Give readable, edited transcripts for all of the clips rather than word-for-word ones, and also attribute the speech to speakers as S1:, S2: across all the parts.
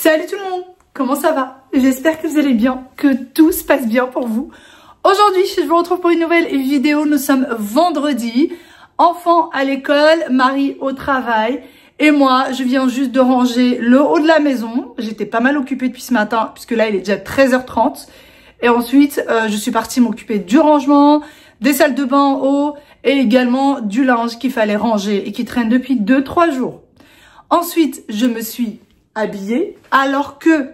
S1: Salut tout le monde, comment ça va? J'espère que vous allez bien, que tout se passe bien pour vous. Aujourd'hui, je vous retrouve pour une nouvelle vidéo. Nous sommes vendredi, enfants à l'école, Marie au travail. Et moi, je viens juste de ranger le haut de la maison. J'étais pas mal occupée depuis ce matin, puisque là, il est déjà 13h30. Et ensuite, je suis partie m'occuper du rangement, des salles de bain en haut, et également du linge qu'il fallait ranger et qui traîne depuis 2-3 jours. Ensuite, je me suis habillée alors que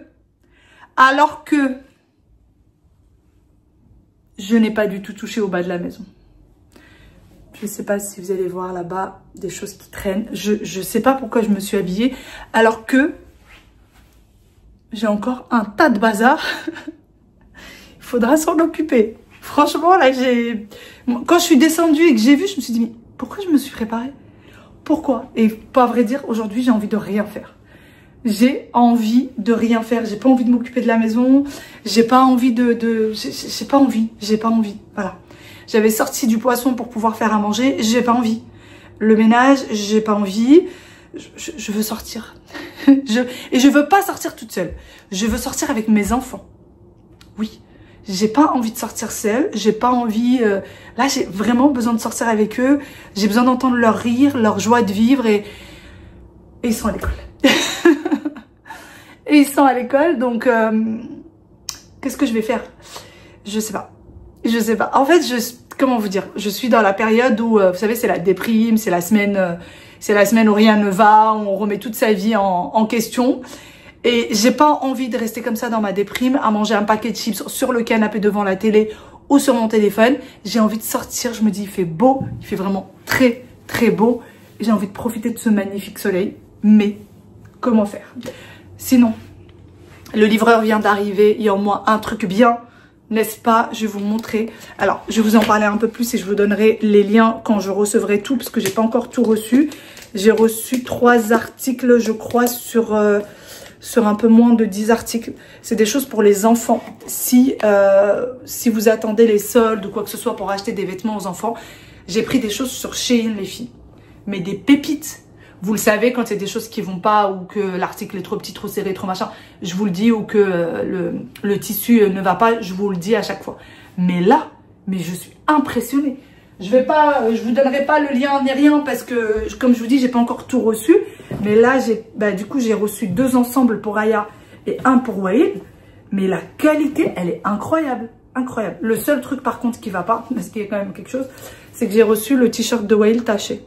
S1: je n'ai pas du tout touché au bas de la maison. Je ne sais pas si vous allez voir là-bas des choses qui traînent. Je ne sais pas pourquoi je me suis habillée alors que j'ai encore un tas de bazar. Il faudra s'en occuper. Franchement, là, quand je suis descendue et que j'ai vu, je me suis dit, mais pourquoi je me suis préparée? Pourquoi? Et pas à vrai dire, aujourd'hui, j'ai envie de rien faire. J'ai envie de rien faire. J'ai pas envie de m'occuper de la maison. J'ai pas envie j'ai pas envie. Voilà. J'avais sorti du poisson pour pouvoir faire à manger. J'ai pas envie. Le ménage, j'ai pas envie. Je veux sortir. Et je veux pas sortir toute seule. Je veux sortir avec mes enfants. Oui. J'ai pas envie de sortir seule. J'ai pas envie... Là, j'ai vraiment besoin de sortir avec eux. J'ai besoin d'entendre leur rire, leur joie de vivre et ils sont à l'école. Et ils sont à l'école, donc qu'est-ce que je vais faire? Je sais pas. Je sais pas. En fait, comment vous dire? Je suis dans la période où, vous savez, c'est la déprime, c'est la semaine où rien ne va, où on remet toute sa vie en question. Et j'ai pas envie de rester comme ça dans ma déprime, à manger un paquet de chips sur le canapé devant la télé ou sur mon téléphone. J'ai envie de sortir. Je me dis, il fait beau, il fait vraiment très, très beau. J'ai envie de profiter de ce magnifique soleil. Mais comment faire? Sinon, le livreur vient d'arriver, il y a au moins un truc bien, n'est-ce pas? Je vais vous montrer. Alors, je vais vous en parler un peu plus et je vous donnerai les liens quand je recevrai tout, parce que j'ai pas encore tout reçu. J'ai reçu 3 articles, je crois, sur un peu moins de 10 articles. C'est des choses pour les enfants. Si vous attendez les soldes ou quoi que ce soit pour acheter des vêtements aux enfants, j'ai pris des choses sur Shein, les filles. Mais des pépites. Vous le savez, quand il y a des choses qui vont pas ou que l'article est trop petit, trop serré, trop machin, je vous le dis, ou que le tissu ne va pas, je vous le dis à chaque fois. Mais là, je suis impressionnée. Je vous donnerai pas le lien ni rien parce que, comme je vous dis, j'ai pas encore tout reçu. Mais là, du coup, j'ai reçu 2 ensembles pour Aya et 1 pour Wael. Mais la qualité, elle est incroyable. Incroyable. Le seul truc, par contre, qui va pas, parce qu'il y a quand même quelque chose, c'est que j'ai reçu le t-shirt de Wael taché.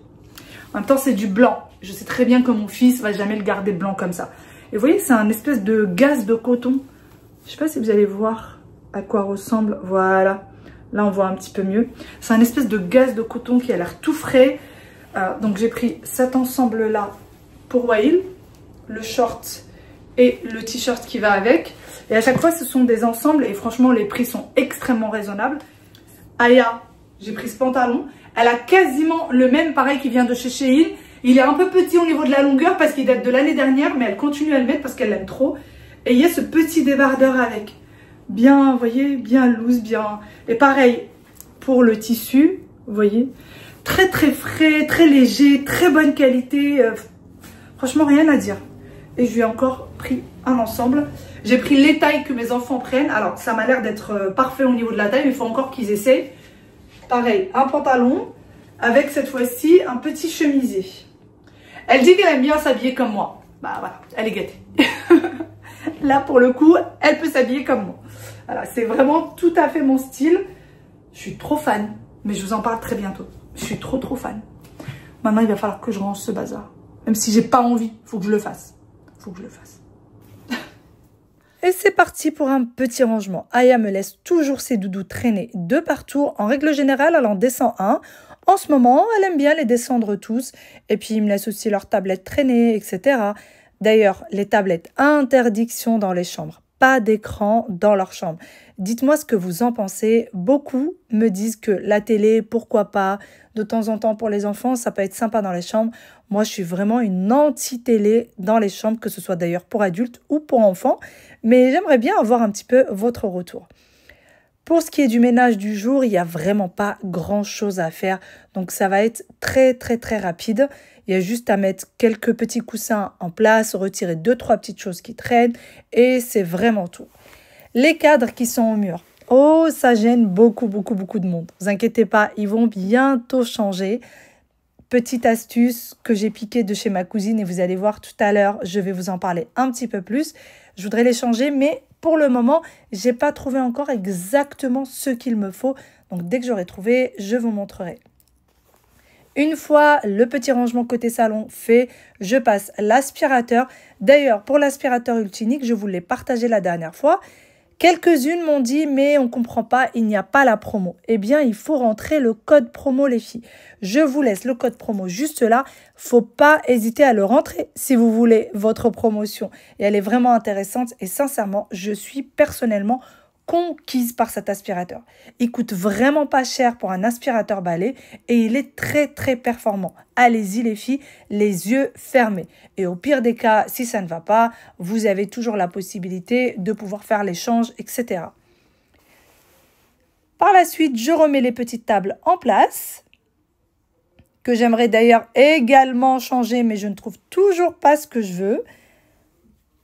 S1: En même temps, c'est du blanc. Je sais très bien que mon fils va jamais le garder blanc comme ça. Et vous voyez, c'est un espèce de gaze de coton. Je sais pas si vous allez voir à quoi ressemble. Voilà. Là, on voit un petit peu mieux. C'est un espèce de gaze de coton qui a l'air tout frais. Donc, j'ai pris cet ensemble-là pour Wael. Le short et le t-shirt qui va avec. Et à chaque fois, ce sont des ensembles. Et franchement, les prix sont extrêmement raisonnables. Aya, j'ai pris ce pantalon. Elle a quasiment le même, pareil, qui vient de chez Shein. Il est un peu petit au niveau de la longueur parce qu'il date de l'année dernière, mais elle continue à le mettre parce qu'elle l'aime trop. Et il y a ce petit débardeur avec. Bien, vous voyez, bien loose, bien... Et pareil, pour le tissu, vous voyez, très très frais, très léger, très bonne qualité. Franchement, rien à dire. Et je lui ai encore pris un ensemble. J'ai pris les tailles que mes enfants prennent. Alors, ça m'a l'air d'être parfait au niveau de la taille, mais il faut encore qu'ils essayent. Pareil, un pantalon avec cette fois-ci un petit chemisier. Elle dit qu'elle aime bien s'habiller comme moi. Bah voilà, elle est gâtée. Là, pour le coup, elle peut s'habiller comme moi. Voilà, c'est vraiment tout à fait mon style. Je suis trop fan, mais je vous en parle très bientôt. Je suis trop fan. Maintenant, il va falloir que je range ce bazar. Même si j'ai pas envie, il faut que je le fasse. Faut que je le fasse. Et c'est parti pour un petit rangement. Aya me laisse toujours ses doudous traîner de partout. En règle générale, elle en descend un. En ce moment, elle aime bien les descendre tous. Et puis, il me laisse aussi leurs tablettes traîner, etc. D'ailleurs, les tablettes, interdiction dans les chambres. Pas d'écran dans leur chambre. Dites-moi ce que vous en pensez. Beaucoup me disent que la télé, pourquoi pas, de temps en temps pour les enfants, ça peut être sympa dans les chambres. Moi, je suis vraiment une anti-télé dans les chambres, que ce soit d'ailleurs pour adultes ou pour enfants. Mais j'aimerais bien avoir un petit peu votre retour. Pour ce qui est du ménage du jour, il n'y a vraiment pas grand-chose à faire. Donc, ça va être très, très, très rapide. Il y a juste à mettre quelques petits coussins en place, retirer 2-3 petites choses qui traînent et c'est vraiment tout. Les cadres qui sont au mur. Oh, ça gêne beaucoup, beaucoup, beaucoup de monde. Ne vous inquiétez pas, ils vont bientôt changer. Petite astuce que j'ai piquée de chez ma cousine et vous allez voir tout à l'heure, je vais vous en parler un petit peu plus. Je voudrais les changer, mais pour le moment, je n'ai pas trouvé encore exactement ce qu'il me faut. Donc, dès que j'aurai trouvé, je vous montrerai. Une fois le petit rangement côté salon fait, je passe l'aspirateur. D'ailleurs, pour l'aspirateur Ultinic, je vous l'ai partagé la dernière fois. Quelques-unes m'ont dit, mais on ne comprend pas, il n'y a pas la promo. Eh bien, il faut rentrer le code promo, les filles. Je vous laisse le code promo juste là. Faut pas hésiter à le rentrer si vous voulez votre promotion. Et elle est vraiment intéressante. Et sincèrement, je suis personnellement conquise par cet aspirateur. Il coûte vraiment pas cher pour un aspirateur balai et il est très très performant. Allez-y les filles, les yeux fermés. Et au pire des cas, si ça ne va pas, vous avez toujours la possibilité de pouvoir faire l'échange, etc. Par la suite, je remets les petites tables en place, que j'aimerais d'ailleurs également changer, mais je ne trouve toujours pas ce que je veux.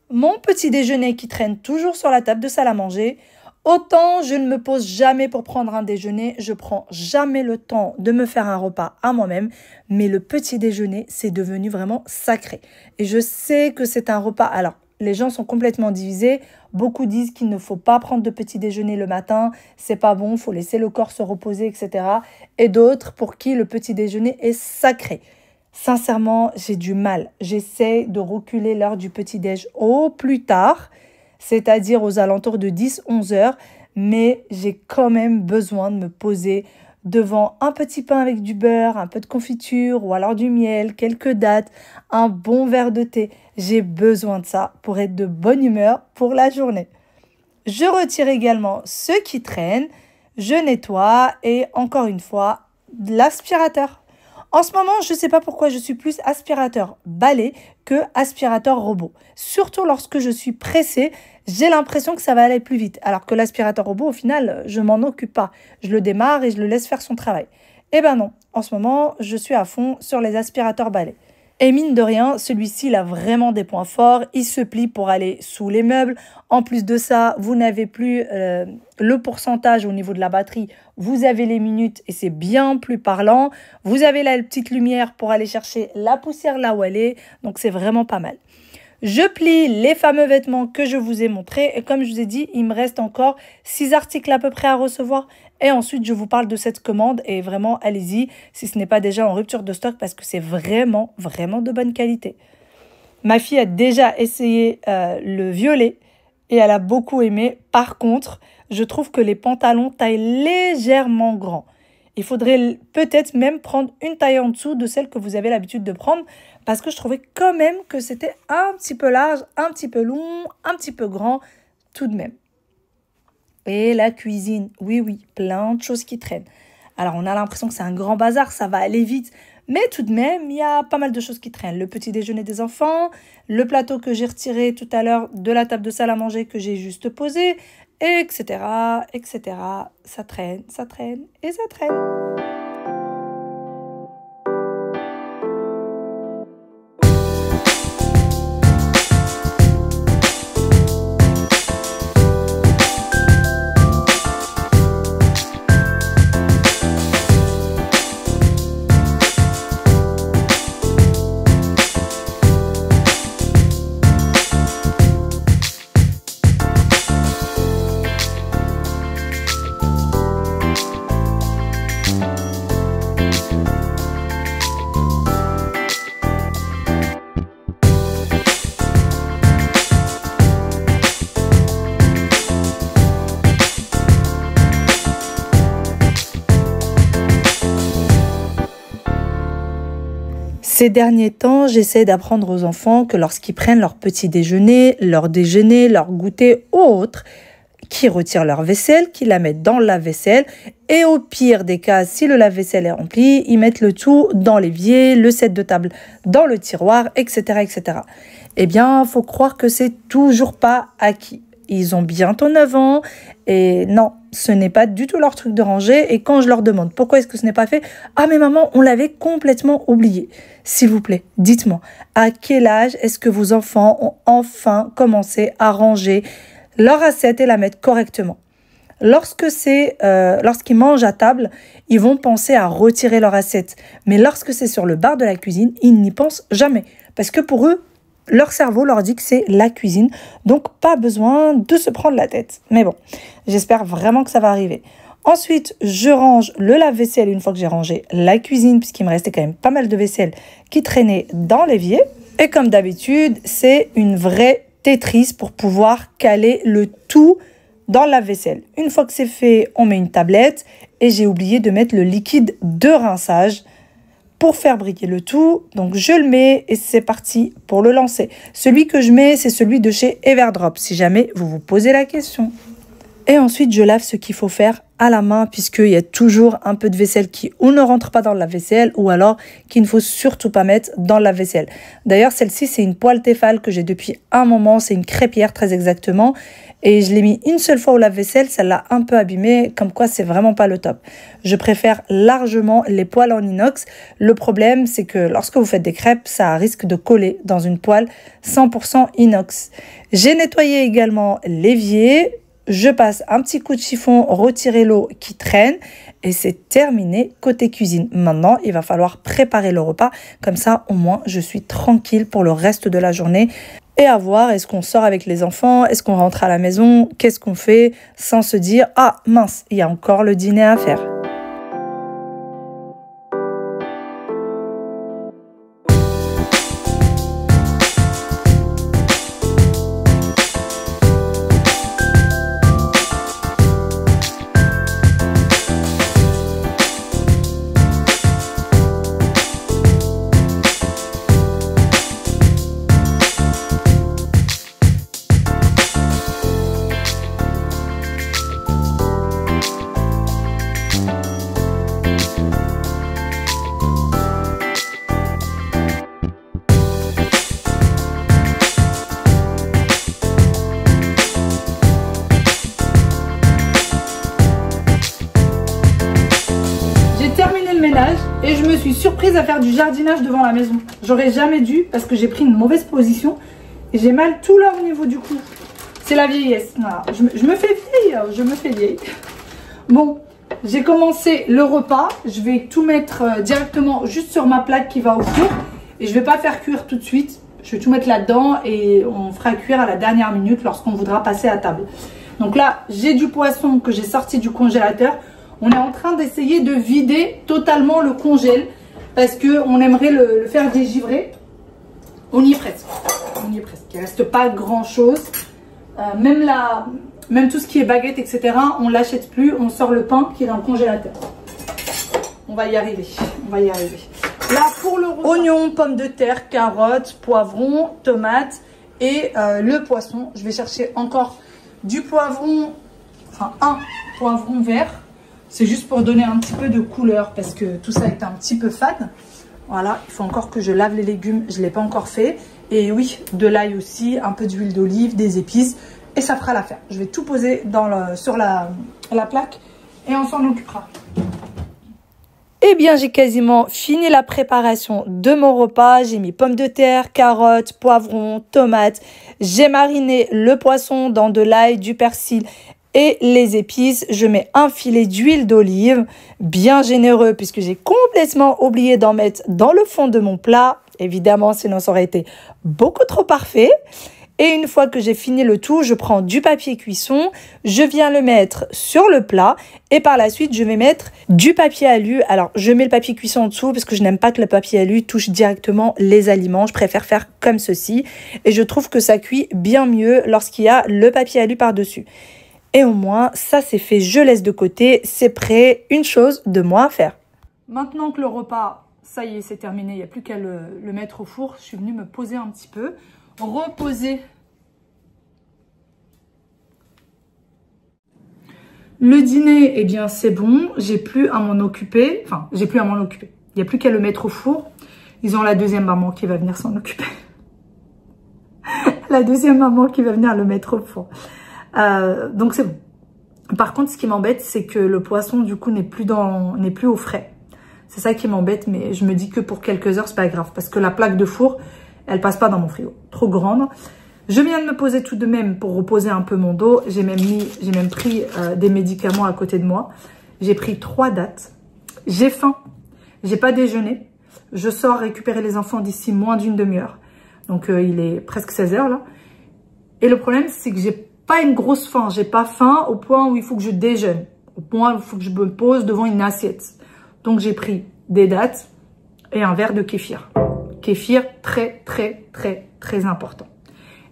S1: Mon petit déjeuner qui traîne toujours sur la table de salle à manger. Autant je ne me pose jamais pour prendre un déjeuner, je prends jamais le temps de me faire un repas à moi-même, mais le petit déjeuner, c'est devenu vraiment sacré. Et je sais que c'est un repas, alors les gens sont complètement divisés, beaucoup disent qu'il ne faut pas prendre de petit déjeuner le matin, c'est pas bon, il faut laisser le corps se reposer, etc. Et d'autres pour qui le petit déjeuner est sacré. Sincèrement, j'ai du mal, j'essaie de reculer l'heure du petit-déj au plus tard, c'est-à-dire aux alentours de 10-11 heures, mais j'ai quand même besoin de me poser devant un petit pain avec du beurre, un peu de confiture ou alors du miel, quelques dattes, un bon verre de thé. J'ai besoin de ça pour être de bonne humeur pour la journée. Je retire également ce qui traîne, je nettoie et encore une fois, l'aspirateur. En ce moment, je ne sais pas pourquoi je suis plus aspirateur balai que aspirateur robot. Surtout lorsque je suis pressée, j'ai l'impression que ça va aller plus vite. Alors que l'aspirateur robot, au final, je m'en occupe pas. Je le démarre et je le laisse faire son travail. Eh ben non, en ce moment, je suis à fond sur les aspirateurs balai. Et mine de rien, celui-ci, il a vraiment des points forts. Il se plie pour aller sous les meubles. En plus de ça, vous n'avez plus le pourcentage au niveau de la batterie. Vous avez les minutes et c'est bien plus parlant. Vous avez la petite lumière pour aller chercher la poussière là où elle est. Donc, c'est vraiment pas mal. Je plie les fameux vêtements que je vous ai montrés. Et comme je vous ai dit, il me reste encore 6 articles à peu près à recevoir. Et ensuite, je vous parle de cette commande. Et vraiment, allez-y si ce n'est pas déjà en rupture de stock parce que c'est vraiment, vraiment de bonne qualité. Ma fille a déjà essayé le violet et elle a beaucoup aimé. Par contre, je trouve que les pantalons taillent légèrement grands. Il faudrait peut-être même prendre une taille en dessous de celle que vous avez l'habitude de prendre parce que je trouvais quand même que c'était un petit peu large, un petit peu long, un petit peu grand tout de même. Et la cuisine, oui, plein de choses qui traînent. Alors, on a l'impression que c'est un grand bazar, ça va aller vite. Mais tout de même, il y a pas mal de choses qui traînent. Le petit déjeuner des enfants, le plateau que j'ai retiré tout à l'heure de la table de salle à manger que j'ai juste posé, etc., etc. Ça traîne et ça traîne. Ces derniers temps, j'essaie d'apprendre aux enfants que lorsqu'ils prennent leur petit déjeuner, leur goûter ou autre, qu'ils retirent leur vaisselle, qu'ils la mettent dans le lave-vaisselle et au pire des cas, si le lave-vaisselle est rempli, ils mettent le tout dans l'évier, le set de table dans le tiroir, etc., etc. Eh bien, faut croire que c'est toujours pas acquis. Ils ont bientôt 9 ans et non, ce n'est pas du tout leur truc de ranger. Et quand je leur demande pourquoi est-ce que ce n'est pas fait, ah mais maman, on l'avait complètement oublié. S'il vous plaît, dites-moi, à quel âge est-ce que vos enfants ont enfin commencé à ranger leur assiette et la mettre correctement? Lorsqu'ils mangent à table, ils vont penser à retirer leur assiette. Mais lorsque c'est sur le bar de la cuisine, ils n'y pensent jamais. Parce que pour eux, leur cerveau leur dit que c'est la cuisine. Donc, pas besoin de se prendre la tête. Mais bon, j'espère vraiment que ça va arriver. Ensuite, je range le lave-vaisselle une fois que j'ai rangé la cuisine, puisqu'il me restait quand même pas mal de vaisselle qui traînait dans l'évier. Et comme d'habitude, c'est une vraie Tetris pour pouvoir caler le tout dans le lave-vaisselle. Une fois que c'est fait, on met une tablette et j'ai oublié de mettre le liquide de rinçage pour faire briller le tout. Donc je le mets et c'est parti pour le lancer. Celui que je mets, c'est celui de chez Everdrop, si jamais vous vous posez la question. Et ensuite, je lave ce qu'il faut faire à la main puisqu'il y a toujours un peu de vaisselle qui ou ne rentre pas dans le lave-vaisselle ou alors qu'il ne faut surtout pas mettre dans le lave-vaisselle. D'ailleurs, celle-ci, c'est une poêle Tefal que j'ai depuis un moment. C'est une crêpière très exactement. Et je l'ai mis une seule fois au lave-vaisselle. Ça l'a un peu abîmé, comme quoi c'est vraiment pas le top. Je préfère largement les poêles en inox. Le problème, c'est que lorsque vous faites des crêpes, ça risque de coller dans une poêle 100% inox. J'ai nettoyé également l'évier. Je passe un petit coup de chiffon, retirer l'eau qui traîne et c'est terminé côté cuisine. Maintenant, il va falloir préparer le repas. Comme ça, au moins, je suis tranquille pour le reste de la journée. Et à voir, est-ce qu'on sort avec les enfants? Est-ce qu'on rentre à la maison? Qu'est-ce qu'on fait? Sans se dire, ah mince, il y a encore le dîner à faire. Et je me suis surprise à faire du jardinage devant la maison. J'aurais jamais dû parce que j'ai pris une mauvaise position et j'ai mal tout là au niveau du cou. C'est la vieillesse. Voilà. Je me fais vieille. Bon, j'ai commencé le repas. Je vais tout mettre directement juste sur ma plaque qui va au four. Et je vais pas faire cuire tout de suite. Je vais tout mettre là-dedans et on fera cuire à la dernière minute lorsqu'on voudra passer à table. Donc là, j'ai du poisson que j'ai sorti du congélateur. On est en train d'essayer de vider totalement le congèle parce qu'on aimerait le faire dégivrer. On y est presque. Il ne reste pas grand chose. Même tout ce qui est baguette, etc., on ne l'achète plus. On sort le pain qui est dans le congélateur. On va y arriver. Là, pour le repas, oignons, pommes de terre, carottes, poivrons, tomates et le poisson. Je vais chercher encore du poivron, enfin un poivron vert. C'est juste pour donner un petit peu de couleur parce que tout ça est un petit peu fade. Voilà, il faut encore que je lave les légumes, je ne l'ai pas encore fait. Et oui, de l'ail aussi, un peu d'huile d'olive, des épices et ça fera l'affaire. Je vais tout poser sur la plaque et on s'en occupera. Eh bien, j'ai quasiment fini la préparation de mon repas. J'ai mis pommes de terre, carottes, poivrons, tomates. J'ai mariné le poisson dans de l'ail, du persil et les épices. Je mets un filet d'huile d'olive, bien généreux puisque j'ai complètement oublié d'en mettre dans le fond de mon plat. Évidemment, sinon ça aurait été beaucoup trop parfait. Et une fois que j'ai fini le tout, je prends du papier cuisson, je viens le mettre sur le plat et par la suite, je vais mettre du papier alu. Alors, je mets le papier cuisson en dessous parce que je n'aime pas que le papier alu touche directement les aliments. Je préfère faire comme ceci et je trouve que ça cuit bien mieux lorsqu'il y a le papier alu par-dessus. Et au moins, ça c'est fait, je laisse de côté, c'est prêt, une chose de moins à faire. Maintenant que le repas, ça y est, c'est terminé, il n'y a plus qu'à le mettre au four. Je suis venue me poser un petit peu, reposer le dîner. Eh bien, c'est bon, j'ai plus à m'en occuper. Enfin, j'ai plus à m'en occuper. Il n'y a plus qu'à le mettre au four. Ils ont la deuxième maman qui va venir s'en occuper. La deuxième maman qui va venir le mettre au four. Donc c'est bon. Par contre, ce qui m'embête, c'est que le poisson, du coup, n'est plus au frais. C'est ça qui m'embête, mais je me dis que pour quelques heures, c'est pas grave. Parce que la plaque de four, elle passe pas dans mon frigo. Trop grande. Je viens de me poser tout de même pour reposer un peu mon dos. J'ai même pris des médicaments à côté de moi. J'ai pris 3 dates. J'ai faim. J'ai pas déjeuné. Je sors récupérer les enfants d'ici moins d'une demi-heure. Donc, il est presque 16 h là. Et le problème, c'est que j'ai pas une grosse faim. J'ai pas faim au point où il faut que je déjeune. Au point où il faut que je me pose devant une assiette. Donc, j'ai pris des dattes et un verre de kéfir. Kéfir, très, très, très, très important.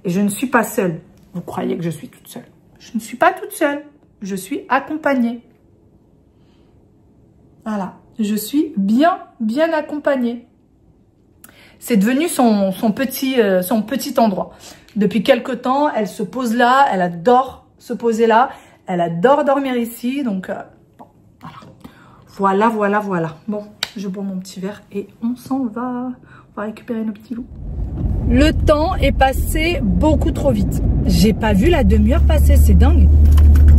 S1: Et je ne suis pas seule. Vous croyez que je suis toute seule? Je ne suis pas toute seule. Je suis accompagnée. Voilà. Je suis bien, bien accompagnée. C'est devenu son petit endroit. Depuis quelque temps, elle se pose là. Elle adore se poser là. Elle adore dormir ici. Donc, bon, voilà. Voilà. Bon, je bois mon petit verre et on s'en va. On va récupérer nos petits loups. Le temps est passé beaucoup trop vite. J'ai pas vu la demi-heure passer. C'est dingue.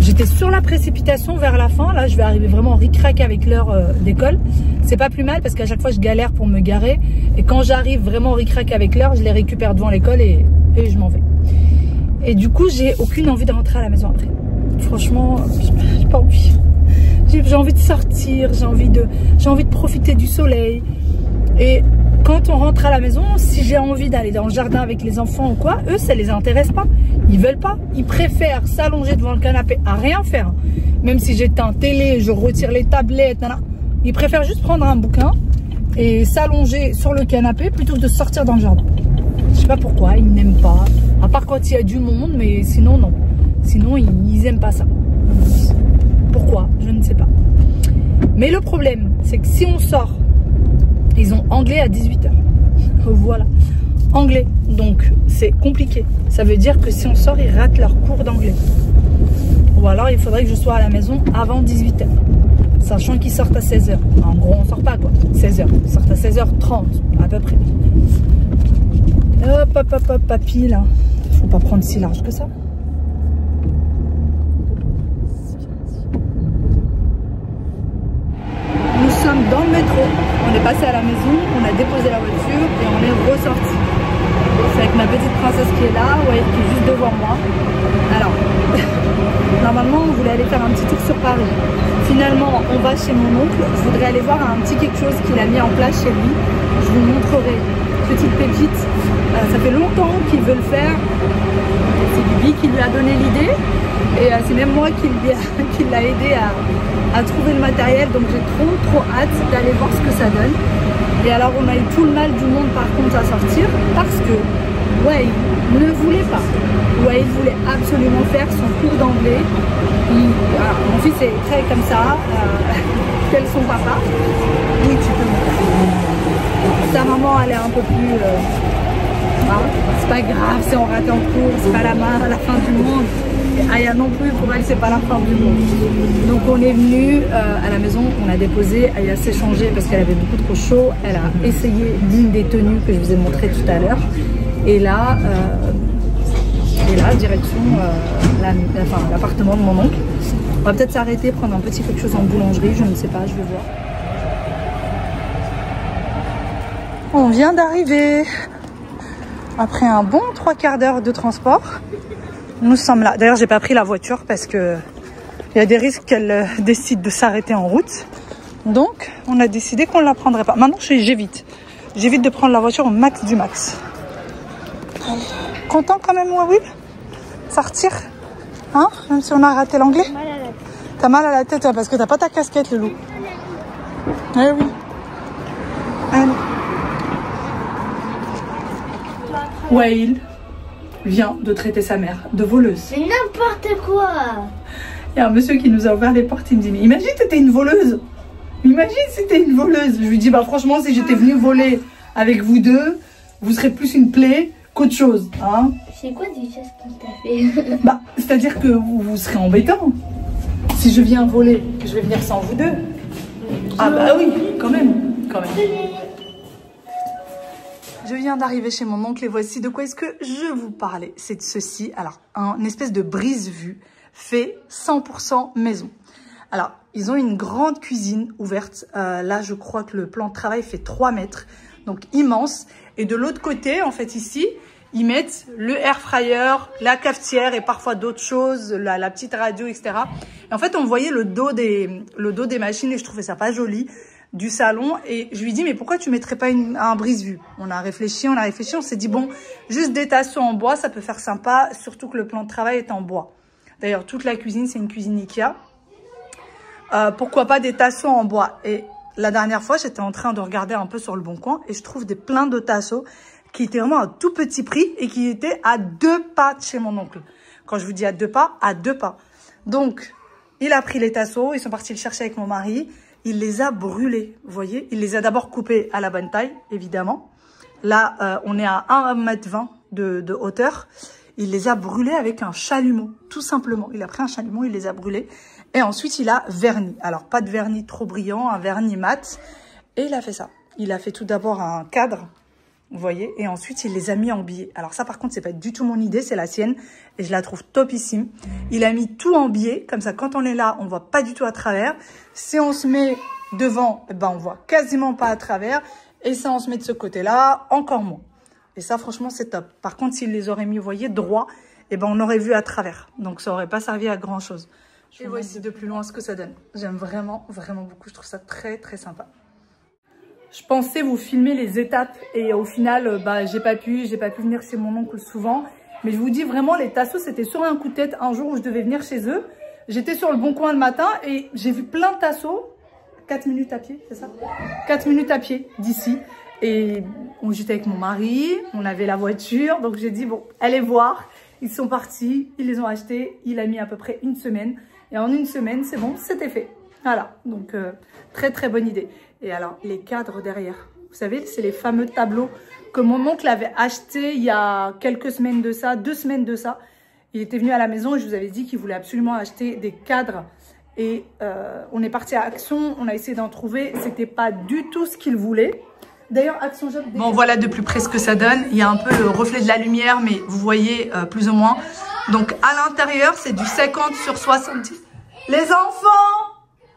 S1: J'étais sur la précipitation vers la fin. Là, je vais arriver vraiment ric-rac avec l'heure d'école. C'est pas plus mal parce qu'à chaque fois, je galère pour me garer. Et quand j'arrive vraiment ric-rac avec l'heure, je les récupère devant l'école et je m'en vais. Et du coup, j'ai aucune envie de rentrer à la maison après. Franchement, j'ai pas envie. J'ai envie de sortir, j'ai envie de profiter du soleil. Et quand on rentre à la maison, si j'ai envie d'aller dans le jardin avec les enfants ou quoi, eux, ça les intéresse pas. Ils veulent pas. Ils préfèrent s'allonger devant le canapé à rien faire. Même si j'éteins télé, je retire les tablettes, ils préfèrent juste prendre un bouquin et s'allonger sur le canapé plutôt que de sortir dans le jardin. Je sais pas pourquoi, ils n'aiment pas. À part quand il y a du monde, mais sinon, non. Sinon, ils aiment pas ça. Pourquoi? Je ne sais pas. Mais le problème, c'est que si on sort, ils ont anglais à 18 h. Voilà. Anglais. Donc, c'est compliqué. Ça veut dire que si on sort, ils ratent leur cours d'anglais. Ou alors, il faudrait que je sois à la maison avant 18 h. Sachant qu'ils sortent à 16 h. En gros, on sort pas, quoi. 16 h. Ils sortent à 16 h30, à peu près. Hop, papy, là. Faut pas prendre si large que ça. Nous sommes dans le métro. On est passé à la maison, on a déposé la voiture et on est ressorti. C'est avec ma petite princesse qui est là, ouais, qui est juste devant moi. Alors, normalement, on voulait aller faire un petit tour sur Paris. Finalement, on va chez mon oncle. Je voudrais aller voir un petit quelque chose qu'il a mis en place chez lui. Je vous montrerai. Petite pépite. Ça fait longtemps qu'il veut le faire. C'est Bibi qui lui a donné l'idée. Et c'est même moi qui l'a aidé à trouver le matériel. Donc j'ai trop hâte d'aller voir ce que ça donne. Et alors on a eu tout le mal du monde par contre à sortir. Parce que Wade ne voulait pas. Wade voulait absolument faire son cours d'anglais. Mon fils est très comme ça. Tel son papa. Oui, tu peux me faire. Sa maman elle est un peu plus... c'est pas grave si on rate en cours, c'est pas la fin du monde. Et Aya non plus, pour elle c'est pas la fin du monde. Donc on est venu à la maison, on a déposé, Aya s'est changée parce qu'elle avait beaucoup trop chaud. Elle a essayé l'une des tenues que je vous ai montré tout à l'heure. Et là, direction l'appartement de mon oncle. On va peut-être s'arrêter, prendre un petit quelque chose en boulangerie, je ne sais pas, je vais voir. On vient d'arriver. Après un bon 3/4 d'heure de transport, nous sommes là. D'ailleurs, j'ai pas pris la voiture parce que il y a des risques qu'elle décide de s'arrêter en route. Donc, on a décidé qu'on ne la prendrait pas. Maintenant, j'évite. J'évite de prendre la voiture au max du max. Content quand même, oui? Sortir? Hein? Même si on a raté l'anglais? T'as mal à la tête, parce que t'as pas ta casquette, le loup. Eh oui. Whale vient de traiter sa mère de voleuse.
S2: Mais n'importe quoi.
S1: Il y a un monsieur qui nous a ouvert les portes, il me dit mais imagine si t'étais une voleuse. Imagine si t'étais une voleuse. Je lui dis bah franchement si j'étais venue voler avec vous deux, vous serez plus une plaie qu'autre chose. Hein.
S2: C'est quoi déjà ce qu'on t'a fait?
S1: Bah c'est-à-dire que vous serez embêtant. Si je viens voler, que je vais venir sans vous deux. Ah bah oui, quand même. Je viens d'arriver chez mon oncle et voici de quoi est-ce que je vous parlais. C'est de ceci. Alors, une espèce de brise-vue fait 100% maison. Alors, ils ont une grande cuisine ouverte. Là, je crois que le plan de travail fait 3 mètres, donc immense. Et de l'autre côté, en fait, ici, ils mettent le air fryer, la cafetière et parfois d'autres choses, la petite radio, etc. Et en fait, on voyait le dos des machines et je trouvais ça pas joli du salon. Et je lui dis, mais pourquoi tu mettrais pas un brise-vue? On a réfléchi, on s'est dit, bon, juste des tasseaux en bois, ça peut faire sympa, surtout que le plan de travail est en bois. D'ailleurs, toute la cuisine, c'est une cuisine Ikea. Pourquoi pas des tasseaux en bois? Et la dernière fois, j'étais en train de regarder un peu sur le Bon Coin et je trouve plein de tasseaux qui étaient vraiment à tout petit prix et qui étaient à 2 pas de chez mon oncle. Quand je vous dis à 2 pas, à 2 pas. Donc, il a pris les tasseaux, ils sont partis le chercher avec mon mari. Il les a brûlés, vous voyez. Il les a d'abord coupés à la bonne taille, évidemment. Là, on est à 1,20 m de hauteur. Il les a brûlés avec un chalumeau, tout simplement. Il a pris un chalumeau, il les a brûlés. Et ensuite, il a verni. Alors, pas de vernis trop brillant, un vernis mat. Et il a fait ça. Il a fait tout d'abord un cadre, vous voyez. Et ensuite, il les a mis en biais. Alors ça, par contre, c'est pas du tout mon idée, c'est la sienne. Et je la trouve topissime. Il a mis tout en biais. Comme ça, quand on est là, on voit pas du tout à travers. Si on se met devant, ben, on voit quasiment pas à travers. Et si on se met de ce côté-là, encore moins. Et ça, franchement, c'est top. Par contre, s'il les aurait mis, vous voyez, droit, eh ben, on aurait vu à travers. Donc, ça aurait pas servi à grand-chose. Et voici de plus loin ce que ça donne. J'aime vraiment, vraiment beaucoup. Je trouve ça très, très sympa. Je pensais vous filmer les étapes et au final, bah, j'ai pas pu venir chez mon oncle souvent. Mais je vous dis vraiment, les tasseaux, c'était sur un coup de tête un jour où je devais venir chez eux. J'étais sur le Bon Coin le matin et j'ai vu plein de tasseaux. 4 minutes à pied, c'est ça? 4 minutes à pied d'ici. Et j'étais avec mon mari, on avait la voiture. Donc j'ai dit, bon, allez voir. Ils sont partis, ils les ont achetés. Il a mis à peu près 1 semaine. Et en 1 semaine, c'est bon, c'était fait. Voilà, donc très très bonne idée. Et alors, les cadres derrière. Vous savez, c'est les fameux tableaux que mon oncle avait achetés il y a quelques semaines de ça, 2 semaines de ça. Il était venu à la maison et je vous avais dit qu'il voulait absolument acheter des cadres. Et on est parti à Action, on a essayé d'en trouver. C'était pas du tout ce qu'il voulait. D'ailleurs, Action Job... Bon, voilà de plus près ce que ça donne. Il y a un peu le reflet de la lumière, mais vous voyez plus ou moins. Donc, à l'intérieur, c'est du 50 sur 70. Les enfants,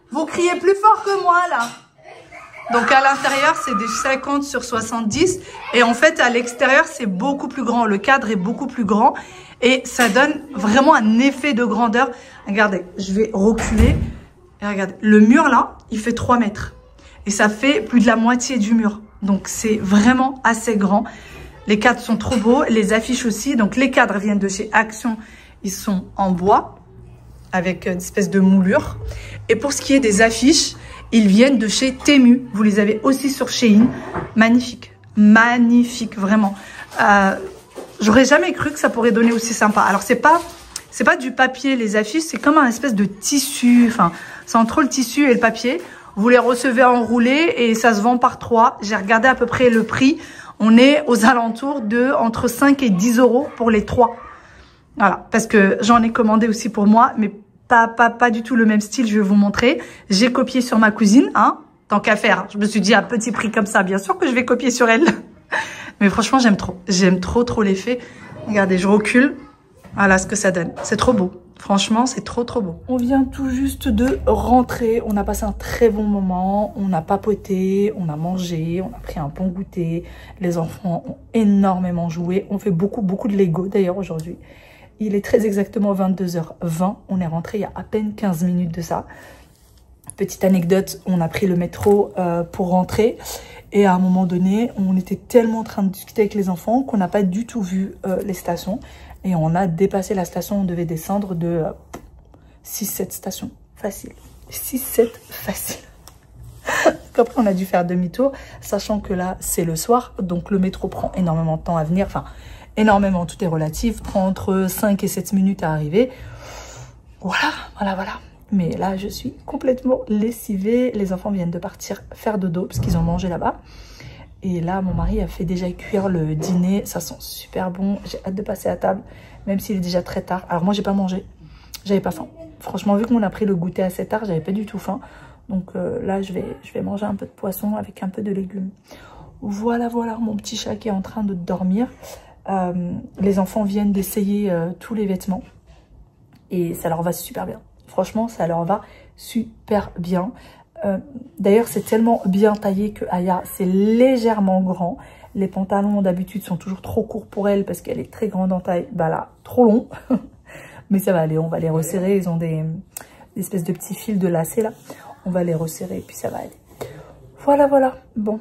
S1: vous criez plus fort que moi, là. Donc, à l'intérieur, c'est des 50 sur 70. Et en fait, à l'extérieur, c'est beaucoup plus grand. Le cadre est beaucoup plus grand. Et ça donne vraiment un effet de grandeur. Regardez, je vais reculer. Et regardez, le mur, là, il fait 3 mètres. Et ça fait plus de la moitié du mur. Donc, c'est vraiment assez grand. Les cadres sont trop beaux. Les affiches aussi. Donc, les cadres viennent de chez Action. Ils sont en bois avec une espèce de moulure. Et pour ce qui est des affiches, ils viennent de chez Temu. Vous les avez aussi sur Shein. Magnifique. Magnifique, vraiment. J'aurais jamais cru que ça pourrait donner aussi sympa. Alors, c'est pas du papier, les affiches. C'est comme un espèce de tissu. Enfin, c'est entre le tissu et le papier. Vous les recevez enroulés et ça se vend par 3. J'ai regardé à peu près le prix. On est aux alentours de entre 5 et 10 € pour les 3. Voilà, parce que j'en ai commandé aussi pour moi, mais pas du tout le même style, je vais vous montrer. J'ai copié sur ma cousine, hein, tant qu'à faire. Je me suis dit à petit prix comme ça, bien sûr que je vais copier sur elle. Mais franchement, j'aime trop. J'aime trop l'effet. Regardez, je recule. Voilà ce que ça donne. C'est trop beau. Franchement, c'est trop beau. On vient tout juste de rentrer. On a passé un très bon moment. On a papoté, on a mangé, on a pris un bon goûter. Les enfants ont énormément joué. On fait beaucoup de Lego d'ailleurs aujourd'hui. Il est très exactement 22h20. On est rentré il y a à peine 15 minutes de ça. Petite anecdote, on a pris le métro pour rentrer. Et à un moment donné, on était tellement en train de discuter avec les enfants qu'on n'a pas du tout vu les stations. Et on a dépassé la station, on devait descendre de 6-7 stations. Facile. 6-7 facile. Après, on a dû faire demi-tour, sachant que là, c'est le soir. Donc, le métro prend énormément de temps à venir. Enfin, énormément, tout est relatif. Prend entre 5 et 7 minutes à arriver. Voilà. Mais là, je suis complètement lessivée. Les enfants viennent de partir faire dodo parce qu'ils ont mangé là-bas. Et là, mon mari a fait déjà cuire le dîner. Ça sent super bon. J'ai hâte de passer à table, même s'il est déjà très tard. Alors moi, j'ai pas mangé. J'avais pas faim. Franchement, vu qu'on a pris le goûter assez tard, j'avais pas du tout faim. Donc là, je vais manger un peu de poisson avec un peu de légumes. Voilà, mon petit chat qui est en train de dormir. Les enfants viennent d'essayer tous les vêtements. et ça leur va super bien. Franchement, ça leur va super bien. D'ailleurs, c'est tellement bien taillé que Aya, c'est légèrement grand. Les pantalons d'habitude sont toujours trop courts pour elle parce qu'elle est très grande en taille. Bah là, trop long. Mais ça va aller, on va les resserrer. Ils ont des espèces de petits fils de lacets là. On va les resserrer et puis ça va aller. Voilà, voilà. Bon,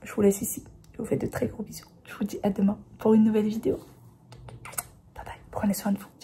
S1: je vous laisse ici. Je vous fais de très gros bisous. Je vous dis à demain pour une nouvelle vidéo. Bye bye, prenez soin de vous.